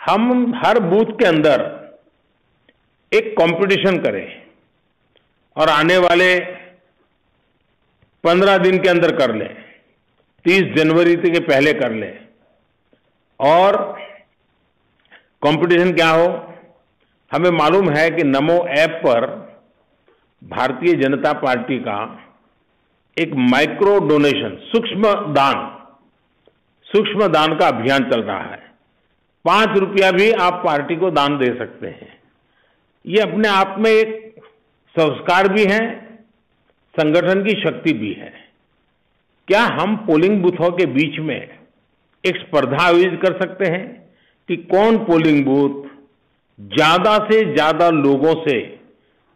हम हर बूथ के अंदर एक कंपटीशन करें और आने वाले 15 दिन के अंदर कर लें, 30 जनवरी के पहले कर लें। और कंपटीशन क्या हो? हमें मालूम है कि नमो ऐप पर भारतीय जनता पार्टी का एक माइक्रो डोनेशन, सूक्ष्म दान का अभियान चल रहा है। 5 रुपया भी आप पार्टी को दान दे सकते हैं। ये अपने आप में एक संस्कार भी है, संगठन की शक्ति भी है। क्या हम पोलिंग बूथों के बीच में एक स्पर्धा आयोजित कर सकते हैं कि कौन पोलिंग बूथ ज्यादा से ज्यादा लोगों से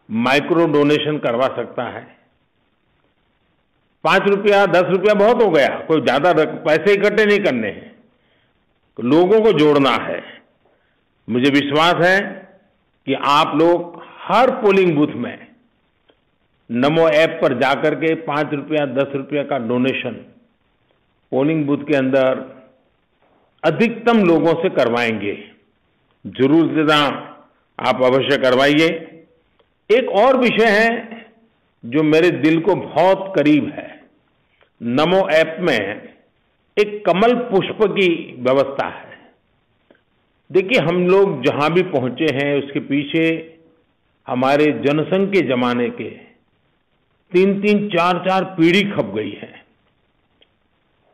माइक्रो डोनेशन करवा सकता है? 5 रुपया 10 रुपया बहुत हो गया, कोई ज्यादा पैसे इकट्ठे नहीं करने हैं, लोगों को जोड़ना है। मुझे विश्वास है कि आप लोग हर पोलिंग बूथ में नमो ऐप पर जाकर के 5 रुपया 10 रुपया का डोनेशन पोलिंग बूथ के अंदर अधिकतम लोगों से करवाएंगे। जरूर से आप अवश्य करवाइए। एक और विषय है जो मेरे दिल को बहुत करीब है। नमो ऐप में एक कमल पुष्प की व्यवस्था है। देखिए, हम लोग जहां भी पहुंचे हैं उसके पीछे हमारे जनसंघ के जमाने के 3-3, 4-4 पीढ़ी खप गई है।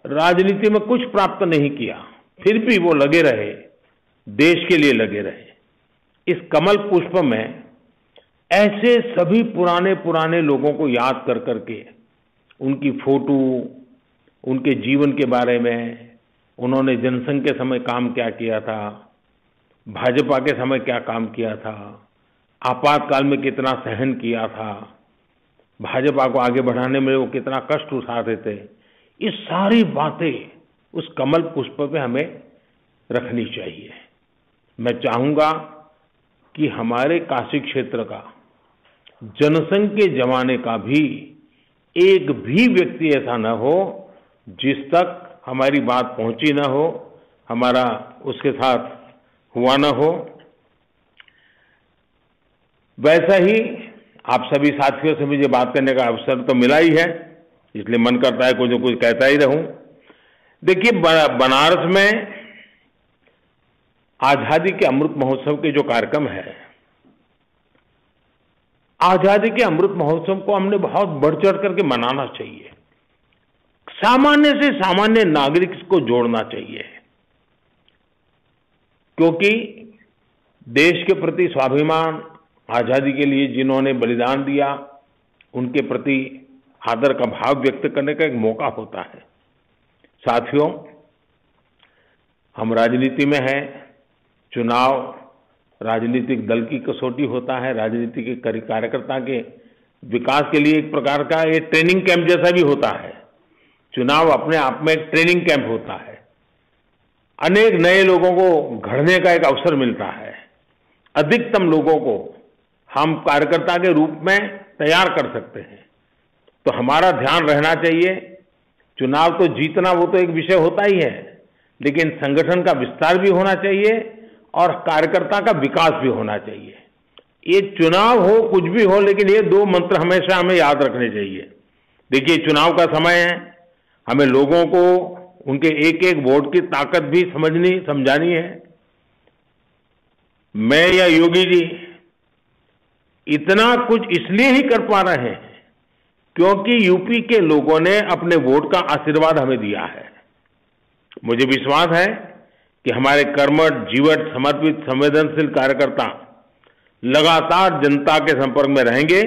राजनीति में कुछ प्राप्त नहीं किया, फिर भी वो लगे रहे, देश के लिए लगे रहे। इस कमल पुष्प में ऐसे सभी पुराने लोगों को याद कर करके उनकी फोटो, उनके जीवन के बारे में, उन्होंने जनसंघ के समय काम क्या किया था, भाजपा के समय क्या काम किया था, आपातकाल में कितना सहन किया था, भाजपा को आगे बढ़ाने में वो कितना कष्ट उठाते थे, ये सारी बातें उस कमल पुष्प पे हमें रखनी चाहिए। मैं चाहूंगा कि हमारे काशी क्षेत्र का जनसंघ के जमाने का भी एक भी व्यक्ति ऐसा न हो जिस तक हमारी बात पहुंची न हो, हमारा उसके साथ हुआ न हो। वैसा ही आप सभी साथियों से मुझे बात करने का अवसर तो मिला ही है, इसलिए मन करता है कुछ न कुछ कहता ही रहूं। देखिए, बनारस में आजादी के अमृत महोत्सव के जो कार्यक्रम है, आजादी के अमृत महोत्सव को हमने बहुत बढ़ चढ़ करके मनाना चाहिए। सामान्य से सामान्य नागरिक को जोड़ना चाहिए, क्योंकि देश के प्रति स्वाभिमान, आजादी के लिए जिन्होंने बलिदान दिया, उनके प्रति आदर का भाव व्यक्त करने का एक मौका होता है। साथियों, हम राजनीति में हैं। चुनाव राजनीतिक दल की कसौटी होता है, राजनीतिक कार्यकर्ता के विकास के लिए एक प्रकार का ये ट्रेनिंग कैंप जैसा भी होता है। चुनाव अपने आप में एक ट्रेनिंग कैंप होता है। अनेक नए लोगों को घड़ने का एक अवसर मिलता है। अधिकतम लोगों को हम कार्यकर्ता के रूप में तैयार कर सकते हैं। तो हमारा ध्यान रहना चाहिए, चुनाव तो जीतना वो तो एक विषय होता ही है, लेकिन संगठन का विस्तार भी होना चाहिए और कार्यकर्ता का विकास भी होना चाहिए। ये चुनाव हो, कुछ भी हो, लेकिन ये 2 मंत्र हमेशा हमें याद रखने चाहिए। देखिए, चुनाव का समय है, हमें लोगों को उनके एक एक वोट की ताकत भी समझानी है। मैं या योगी जी इतना कुछ इसलिए ही कर पा रहे हैं क्योंकि यूपी के लोगों ने अपने वोट का आशीर्वाद हमें दिया है। मुझे विश्वास है कि हमारे कर्मठ, जीवट, समर्पित, संवेदनशील कार्यकर्ता लगातार जनता के संपर्क में रहेंगे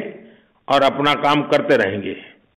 और अपना काम करते रहेंगे।